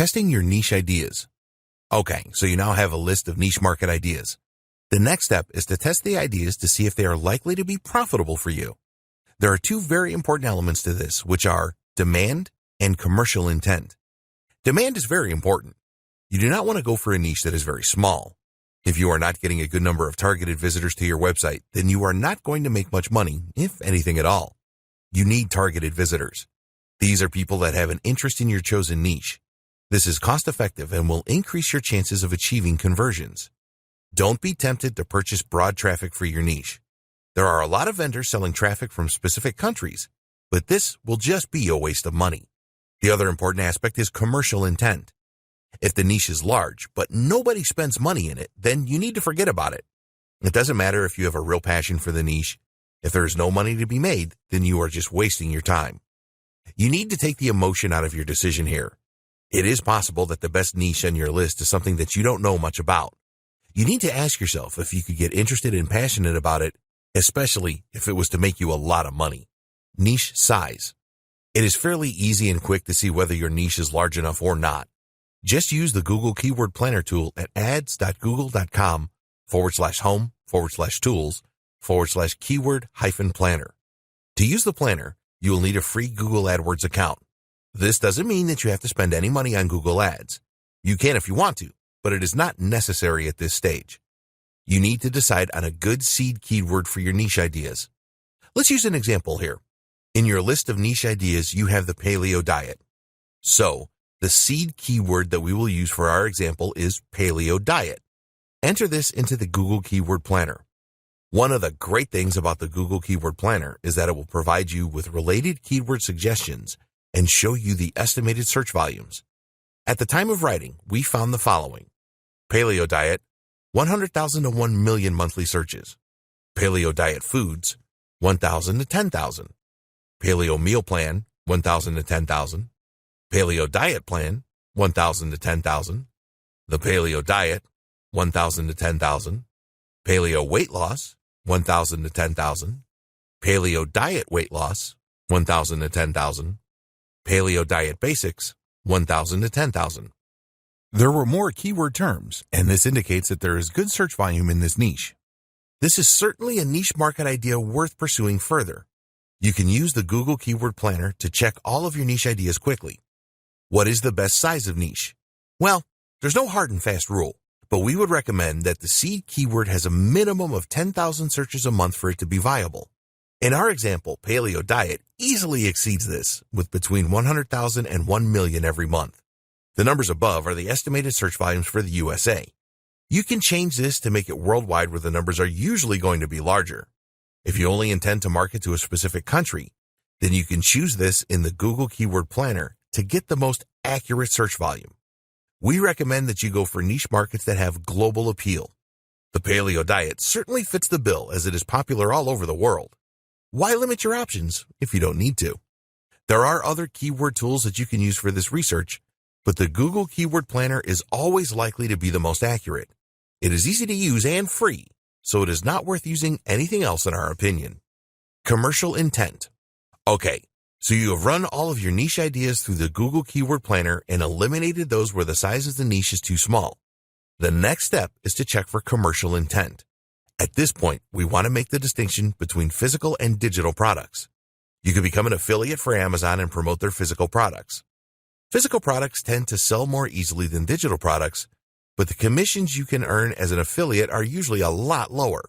Testing your niche ideas. Okay, so you now have a list of niche market ideas. The next step is to test the ideas to see if they are likely to be profitable for you. There are two very important elements to this, which are demand and commercial intent. Demand is very important. You do not want to go for a niche that is very small. If you are not getting a good number of targeted visitors to your website, then you are not going to make much money, if anything at all. You need targeted visitors. These are people that have an interest in your chosen niche. This is cost-effective and will increase your chances of achieving conversions. Don't be tempted to purchase broad traffic for your niche. There are a lot of vendors selling traffic from specific countries, but this will just be a waste of money. The other important aspect is commercial intent. If the niche is large, but nobody spends money in it, then you need to forget about it. It doesn't matter if you have a real passion for the niche. If there is no money to be made, then you are just wasting your time. You need to take the emotion out of your decision here. It is possible that the best niche on your list is something that you don't know much about. You need to ask yourself if you could get interested and passionate about it, especially if it was to make you a lot of money. Niche size. It is fairly easy and quick to see whether your niche is large enough or not. Just use the Google Keyword Planner tool at ads.google.com/home/tools/keyword-planner. To use the planner, you will need a free Google AdWords account. This doesn't mean that you have to spend any money on Google Ads. You can if you want to, but it is not necessary at this stage. You need to decide on a good seed keyword for your niche ideas. Let's use an example here. In your list of niche ideas, you have the paleo diet. So, the seed keyword that we will use for our example is paleo diet. Enter this into the Google Keyword Planner. One of the great things about the Google Keyword Planner is that it will provide you with related keyword suggestions and show you the estimated search volumes. At the time of writing, we found the following. Paleo diet, 100,000 to 1 million monthly searches. Paleo diet foods, 1,000 to 10,000. Paleo meal plan, 1,000 to 10,000. Paleo diet plan, 1,000 to 10,000. The paleo diet, 1,000 to 10,000. Paleo weight loss, 1,000 to 10,000. Paleo diet weight loss, 1,000 to 10,000. Paleo diet basics, 1,000 to 10,000. There were more keyword terms, and this indicates that there is good search volume in this niche. This is certainly a niche market idea worth pursuing further. You can use the Google Keyword Planner to check all of your niche ideas quickly. What is the best size of niche? Well, there's no hard and fast rule, but we would recommend that the seed keyword has a minimum of 10,000 searches a month for it to be viable. In our example, paleo diet easily exceeds this, with between 100,000 and 1 million every month. The numbers above are the estimated search volumes for the USA. You can change this to make it worldwide where the numbers are usually going to be larger. If you only intend to market to a specific country, then you can choose this in the Google Keyword Planner to get the most accurate search volume. We recommend that you go for niche markets that have global appeal. The paleo diet certainly fits the bill as it is popular all over the world. Why limit your options if you don't need to? There are other keyword tools that you can use for this research, but the Google Keyword Planner is always likely to be the most accurate. It is easy to use and free, so it is not worth using anything else in our opinion. Commercial intent. Okay, so you have run all of your niche ideas through the Google Keyword Planner and eliminated those where the size of the niche is too small. The next step is to check for commercial intent. At this point, we want to make the distinction between physical and digital products. You can become an affiliate for Amazon and promote their physical products. Physical products tend to sell more easily than digital products, but the commissions you can earn as an affiliate are usually a lot lower.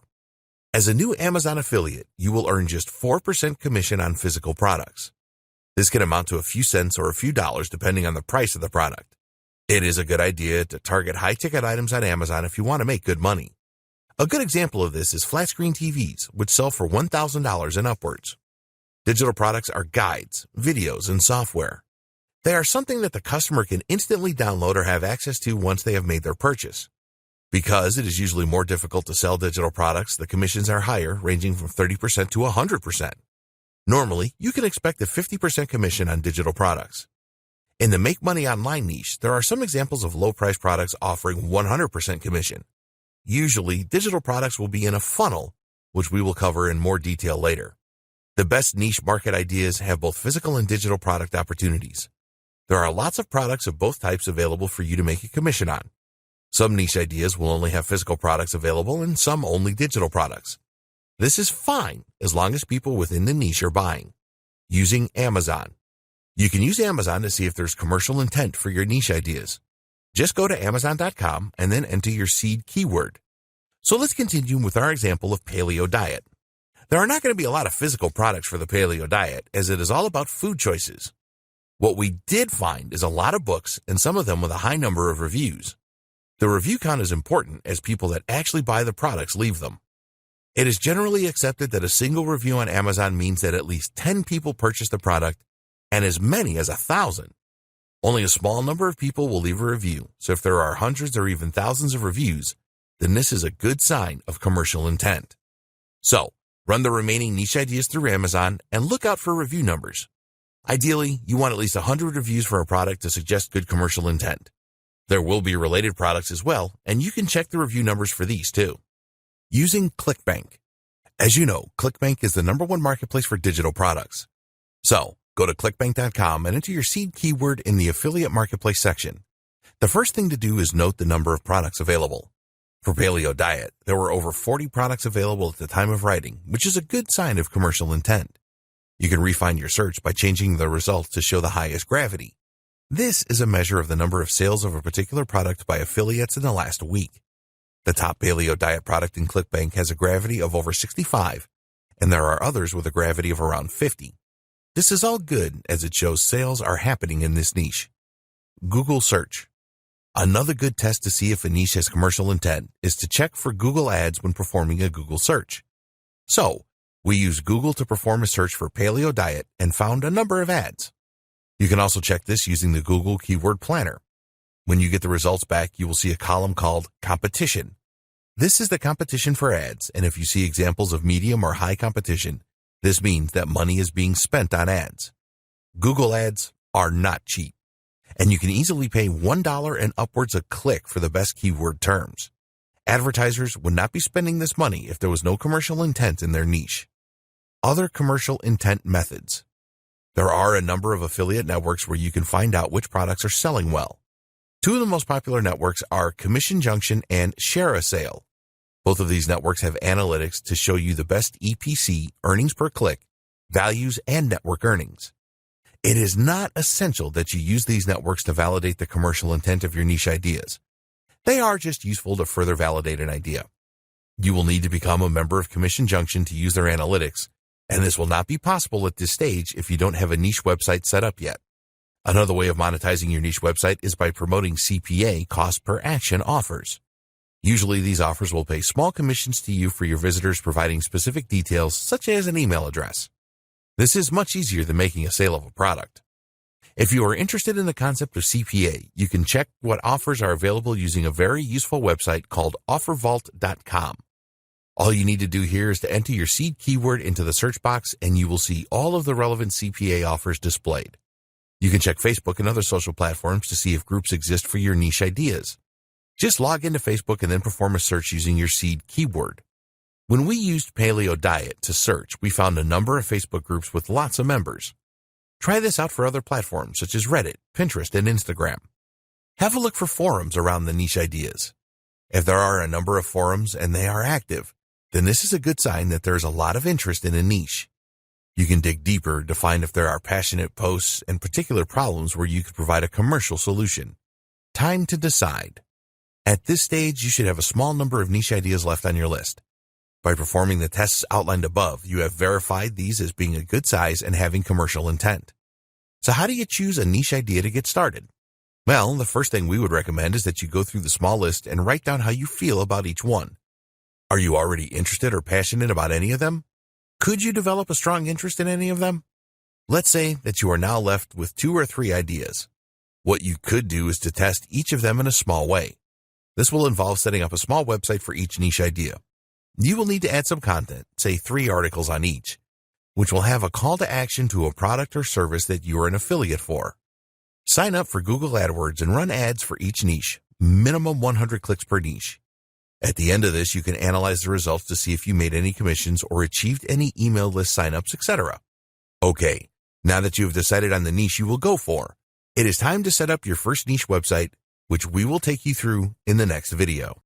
As a new Amazon affiliate, you will earn just 4% commission on physical products. This can amount to a few cents or a few dollars depending on the price of the product. It is a good idea to target high-ticket items on Amazon if you want to make good money. A good example of this is flat-screen TVs, which sell for $1,000 and upwards. Digital products are guides, videos, and software. They are something that the customer can instantly download or have access to once they have made their purchase. Because it is usually more difficult to sell digital products, the commissions are higher, ranging from 30% to 100%. Normally, you can expect a 50% commission on digital products. In the Make Money Online niche, there are some examples of low-price products offering 100% commission. Usually, digital products will be in a funnel, which we will cover in more detail later. The best niche market ideas have both physical and digital product opportunities. There are lots of products of both types available for you to make a commission on. Some niche ideas will only have physical products available and some only digital products. This is fine as long as people within the niche are buying. Using Amazon. You can use Amazon to see if there's commercial intent for your niche ideas. Just go to Amazon.com and then enter your seed keyword. So let's continue with our example of paleo diet. There are not going to be a lot of physical products for the paleo diet, as it is all about food choices. What we did find is a lot of books, and some of them with a high number of reviews. The review count is important as people that actually buy the products leave them. It is generally accepted that a single review on Amazon means that at least 10 people purchase the product, and as many as 1,000. Only a small number of people will leave a review, so if there are hundreds or even thousands of reviews, then this is a good sign of commercial intent. So, run the remaining niche ideas through Amazon and look out for review numbers. Ideally, you want at least 100 reviews for a product to suggest good commercial intent. There will be related products as well, and you can check the review numbers for these too. Using ClickBank. As you know, ClickBank is the #1 marketplace for digital products. So, go to clickbank.com and enter your seed keyword in the affiliate marketplace section. The first thing to do is note the number of products available. For paleo diet, there were over 40 products available at the time of writing, which is a good sign of commercial intent. You can refine your search by changing the results to show the highest gravity. This is a measure of the number of sales of a particular product by affiliates in the last week. The top paleo diet product in ClickBank has a gravity of over 65, and there are others with a gravity of around 50. This is all good as it shows sales are happening in this niche. Google search. Another good test to see if a niche has commercial intent is to check for Google ads when performing a Google search. So, we used Google to perform a search for paleo diet and found a number of ads. You can also check this using the Google Keyword Planner. When you get the results back, you will see a column called Competition. This is the competition for ads, and if you see examples of medium or high competition, this means that money is being spent on ads. Google ads are not cheap, and you can easily pay $1 and upwards a click for the best keyword terms. Advertisers would not be spending this money if there was no commercial intent in their niche. Other commercial intent methods. There are a number of affiliate networks where you can find out which products are selling well. Two of the most popular networks are Commission Junction and Share a Sale. Both of these networks have analytics to show you the best EPC, earnings per click, values, and network earnings. It is not essential that you use these networks to validate the commercial intent of your niche ideas. They are just useful to further validate an idea. You will need to become a member of Commission Junction to use their analytics, and this will not be possible at this stage if you don't have a niche website set up yet. Another way of monetizing your niche website is by promoting CPA, cost per action offers. Usually these offers will pay small commissions to you for your visitors providing specific details such as an email address. This is much easier than making a sale of a product. If you are interested in the concept of CPA, you can check what offers are available using a very useful website called offervault.com. All you need to do here is to enter your seed keyword into the search box and you will see all of the relevant CPA offers displayed. You can check Facebook and other social platforms to see if groups exist for your niche ideas. Just log into Facebook and then perform a search using your seed keyword. When we used paleo diet to search, we found a number of Facebook groups with lots of members. Try this out for other platforms such as Reddit, Pinterest, and Instagram. Have a look for forums around the niche ideas. If there are a number of forums and they are active, then this is a good sign that there is a lot of interest in a niche. You can dig deeper to find if there are passionate posts and particular problems where you could provide a commercial solution. Time to decide. At this stage, you should have a small number of niche ideas left on your list. By performing the tests outlined above, you have verified these as being a good size and having commercial intent. So how do you choose a niche idea to get started? Well, the first thing we would recommend is that you go through the small list and write down how you feel about each one. Are you already interested or passionate about any of them? Could you develop a strong interest in any of them? Let's say that you are now left with 2 or 3 ideas. What you could do is to test each of them in a small way. This will involve setting up a small website for each niche idea. You will need to add some content, say 3 articles on each, which will have a call to action to a product or service that you are an affiliate for. Sign up for Google AdWords and run ads for each niche, minimum 100 clicks per niche. At the end of this, you can analyze the results to see if you made any commissions or achieved any email list signups, etc. Okay, now that you have decided on the niche you will go for, It is time to set up your first niche website, which we will take you through in the next video.